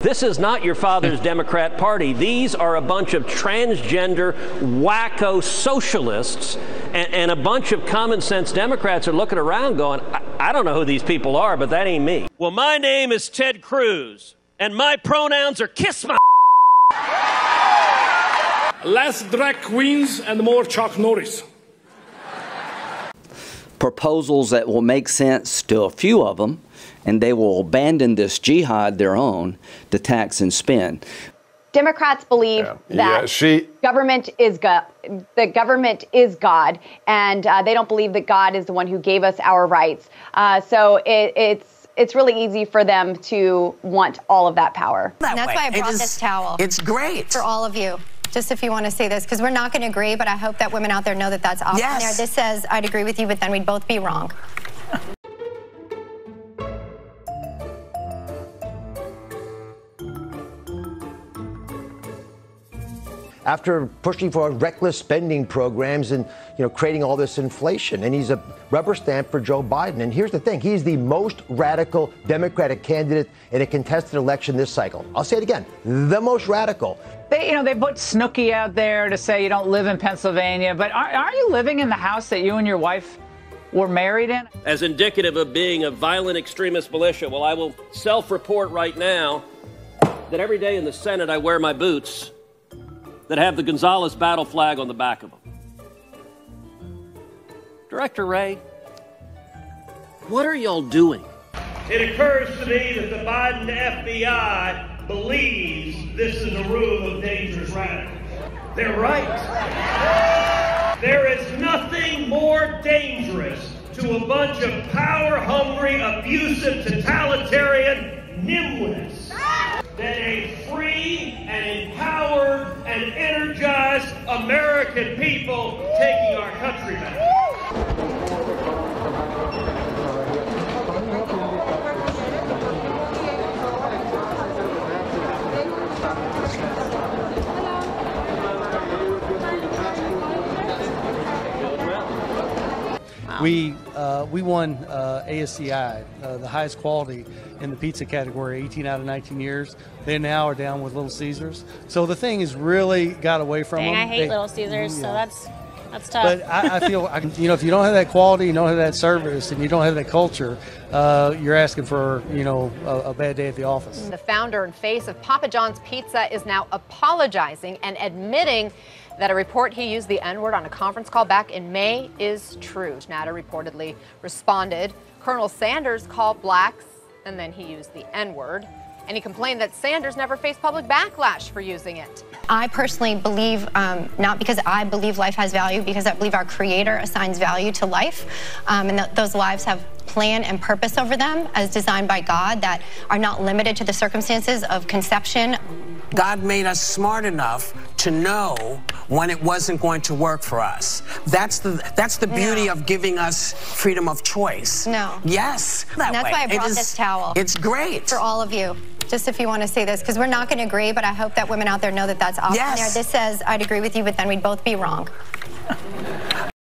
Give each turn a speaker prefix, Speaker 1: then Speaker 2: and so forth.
Speaker 1: This is not your father's Democrat Party. These are a bunch of transgender, wacko socialists, and a bunch of common sense Democrats are looking around going, I don't know who these people are, but that ain't me. Well, my name is Ted Cruz, and my pronouns are kiss my
Speaker 2: Less drag queens and more Chuck Norris.
Speaker 3: Proposals that will make sense to a few of them, and they will abandon this jihad, their own, to tax and spend.
Speaker 4: Democrats believe that government is God, and they don't believe that God is the one who gave us our rights. So it's really easy for them to want all of that power.
Speaker 5: And that's why I brought this towel. It's great. For all of you. Just if you want to say this, because we're not going to agree, but I hope that women out there know that that's option there. This says, I'd agree with you, but then we'd both be wrong.
Speaker 6: After pushing for reckless spending programs and, creating all this inflation. And he's a rubber stamp for Joe Biden. And here's the thing. He's the most radical Democratic candidate in a contested election this cycle. I'll say it again. The most radical.
Speaker 7: They put Snooki out there to say you don't live in Pennsylvania. But are you living in the house that you and your wife were married in?
Speaker 1: As indicative of being a violent extremist militia, well, I will self-report right now that every day in the Senate I wear my boots that have the Gonzales battle flag on the back of them. Director Wray, what are y'all doing?
Speaker 8: It occurs to me that the Biden FBI believes this is a room of dangerous radicals. They're right. There is nothing more dangerous to a bunch of power-hungry, abusive, totalitarian nimblets than a free and empowered and energized American people taking our country back.
Speaker 9: We won ASCI, the highest quality in the pizza category, 18 out of 19 years. They now are down with Little Caesars. So the thing has really got away from them.
Speaker 10: I hate Little Caesars, so that's tough.
Speaker 9: But I feel, if you don't have that quality, you don't have that service, and you don't have that culture, you're asking for, a bad day at the office.
Speaker 11: The founder and face of Papa John's Pizza is now apologizing and admitting that a report he used the N-word on a conference call back in May is true. Nader reportedly responded. Colonel Sanders called blacks, and then he used the N-word. And he complained that Sanders never faced public backlash for using it.
Speaker 5: I personally believe, not because I believe life has value, because I believe our Creator assigns value to life, and those lives have plan and purpose over them as designed by God that are not limited to the circumstances of conception.
Speaker 12: God made us smart enough to know when it wasn't going to work for us. That's the beauty of giving us freedom of choice.
Speaker 5: No.
Speaker 12: Yes.
Speaker 5: And that's why I brought this towel.
Speaker 12: It's great.
Speaker 5: For all of you. Just if you want to say this, because we're not going to agree, but I hope that women out there know that that's option there. This says, I'd agree with you, but then we'd both be wrong.